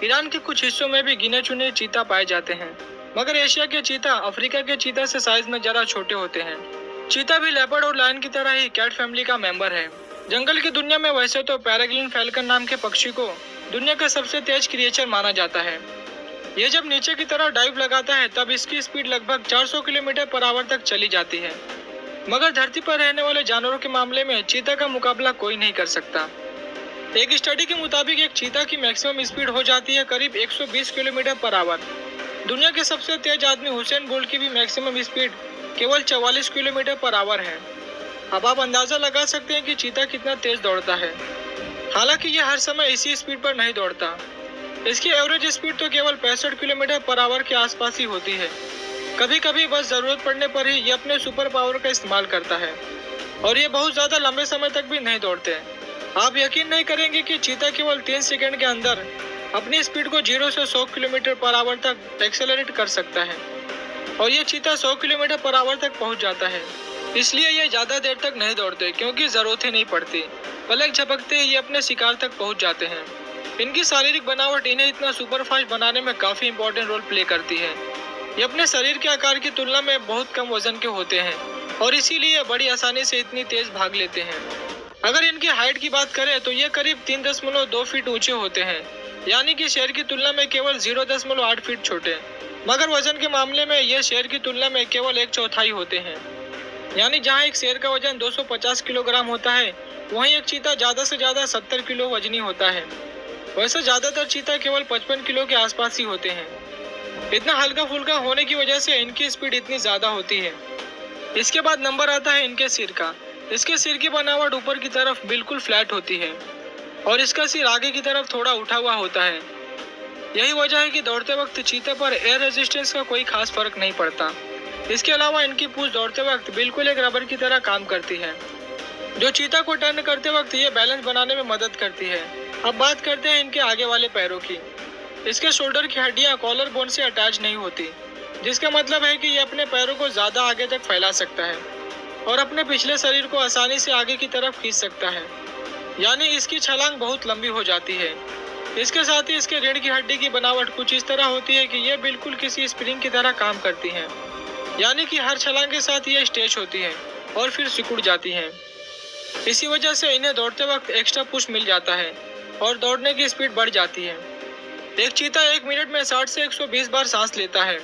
Iran के कुछ हिस्सों में भी गिने चुने चीता पाए जाते हैं, मगर एशिया के चीता अफ्रीका के चीता से साइज में जरा छोटे होते हैं। चीता भी लेपर्ड और लायन की तरह ही कैट फैमिली का मेंबर है। जंगल की दुनिया में वैसे तो पैराग्लिन फैल्कन नाम के पक्षी को दुनिया का सबसे तेज क्रिएचर माना जाता है। ये जब नीचे की तरफ डाइव लगाता है तब इसकी स्पीड लगभग 400 किलोमीटर पर आवर तक चली जाती है, मगर धरती पर रहने वाले जानवरों के मामले में चीता का मुकाबला कोई नहीं कर सकता। एक स्टडी के मुताबिक एक चीता की मैक्सिमम स्पीड हो जाती है करीब 120 किलोमीटर पर आवर। दुनिया के सबसे तेज आदमी हुसैन बोल्ट की भी मैक्सिमम स्पीड केवल 44 किलोमीटर पर आवर है। अब आप अंदाजा लगा सकते हैं कि चीता कितना तेज दौड़ता है। हालांकि यह हर समय इसी स्पीड पर नहीं दौड़ता। इसकी एवरेज स्पीड तो केवल 65 किलोमीटर पर आवर के आसपास ही होती है। कभी कभी बस जरूरत पड़ने पर ही ये अपने सुपर पावर का इस्तेमाल करता है, और ये बहुत ज्यादा लंबे समय तक भी नहीं दौड़ते। आप यकीन नहीं करेंगे कि चीता केवल 3 सेकंड के अंदर अपनी स्पीड को 0 से 100 किलोमीटर पर आवर तक एक्सेलरेट कर सकता है, और ये चीता 100 किलोमीटर पर आवर तक पहुंच जाता है। इसलिए ये ज्यादा देर तक नहीं दौड़ते, क्योंकि जरूरत ही नहीं पड़ती। पलक झपकते ही ये अपने शिकार तक पहुंच जाते हैं। इनकी शारीरिक बनावट इन्हें इतना सुपर फास्ट बनाने में काफी इंपॉर्टेंट रोल प्ले करती है। ये अपने शरीर के आकार की तुलना में बहुत कम वजन के होते हैं, और इसीलिए बड़ी आसानी से इतनी तेज भाग लेते हैं। अगर इनकी हाइट की बात करें तो ये करीब 3.2 फीट ऊंचे होते हैं, यानी कि शेर की तुलना में केवल 0.8 फीट छोटे। मगर वजन के मामले में ये शेर की तुलना में केवल 1/4 होते हैं। यानी जहां एक शेर का वजन 250 किलोग्राम होता है, वहीं एक चीता ज्यादा से ज्यादा 70 किलो वजनी होता है। वैसे ज्यादातर चीता केवल 55 किलो के आसपास ही होते हैं। इतना हल्का फुल्का होने की वजह से इनकी स्पीड इतनी ज्यादा होती है। इसके बाद नंबर आता है इनके सिर का। इसके सिर की बनावट ऊपर की तरफ बिल्कुल फ्लैट होती है, और इसका सिर आगे की तरफ थोड़ा उठा हुआ होता है। यही वजह है कि दौड़ते वक्त चीते पर एयर रेजिस्टेंस का कोई खास फर्क नहीं पड़ता। इसके अलावा इनकी पूंछ दौड़ते वक्त बिल्कुल एक रबर की तरह काम करती है, जो चीता को टर्न करते वक्त ये बैलेंस बनाने में मदद करती है। अब बात करते हैं इनके आगे वाले पैरों की। इसके शोल्डर की हड्डियां कॉलर बोन से अटैच नहीं होती, जिसका मतलब है कि ये अपने पैरों को ज्यादा आगे तक फैला सकता है और अपने पिछले शरीर को आसानी से आगे की तरफ खींच सकता है। यानी इसकी छलांग बहुत लंबी हो जाती है। इसके साथ ही इसके रीढ़ की हड्डी की बनावट कुछ इस तरह होती है कि ये बिल्कुल किसी स्प्रिंग की तरह काम करती है। यानी कि हर छलांग के साथ ये स्ट्रेच होती है और फिर सिकुड़ जाती है। इसी वजह से इन्हें दौड़ते वक्त एक्स्ट्रा पुश मिल जाता है और दौड़ने की स्पीड बढ़ जाती है। एक चीता 1 मिनट में 60 से 120 बार सांस लेता है।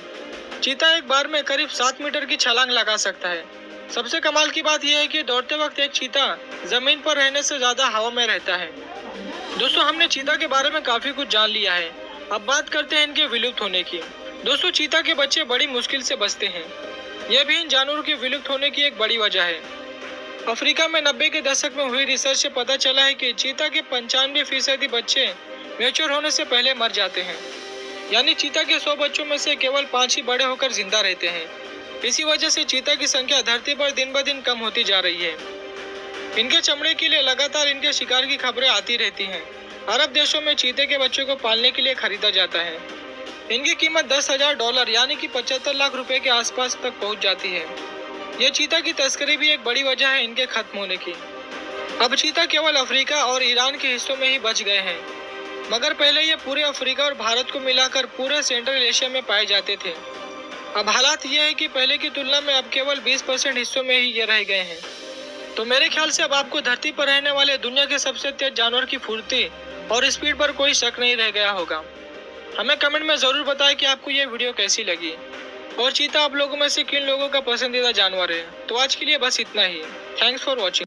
चीता एक बार में करीब 7 मीटर की छलांग लगा सकता है। सबसे कमाल की बात यह है कि दौड़ते वक्त एक चीता जमीन पर रहने से ज्यादा हवा में रहता है। दोस्तों, हमने चीता के बारे में काफी कुछ जान लिया है। अब बात करते हैं इनके विलुप्त होने की। दोस्तों, चीता के बच्चे बड़ी मुश्किल से बचते हैं। यह भी इन जानवरों के विलुप्त होने की एक बड़ी वजह है। अफ्रीका में 90 के दशक में हुई रिसर्च से पता चला है कि चीता के 95% बच्चे मैच्योर होने से पहले मर जाते हैं। यानी चीता के 100 बच्चों में से केवल 5 ही बड़े होकर जिंदा रहते हैं। इसी वजह से चीता की संख्या धरती पर दिन ब दिन कम होती जा रही है। इनके चमड़े के लिए लगातार इनके शिकार की खबरें आती रहती हैं। अरब देशों में चीते के बच्चों को पालने के लिए खरीदा जाता है। इनकी कीमत $10,000 यानी कि 75 लाख रुपए के आसपास तक पहुंच जाती है। ये चीता की तस्करी भी एक बड़ी वजह है इनके खत्म होने की। अब चीता केवल अफ्रीका और ईरान के हिस्सों में ही बच गए हैं, मगर पहले ये पूरे अफ्रीका और भारत को मिलाकर पूरे सेंट्रल एशिया में पाए जाते थे। अब हालात ये है कि पहले की तुलना में अब केवल 20% हिस्सों में ही ये रह गए हैं। तो मेरे ख्याल से अब आपको धरती पर रहने वाले दुनिया के सबसे तेज जानवर की फुर्ती और स्पीड पर कोई शक नहीं रह गया होगा। हमें कमेंट में जरूर बताएं कि आपको ये वीडियो कैसी लगी, और चीता आप लोगों में से किन लोगों का पसंदीदा जानवर है। तो आज के लिए बस इतना ही। Thanks for watching.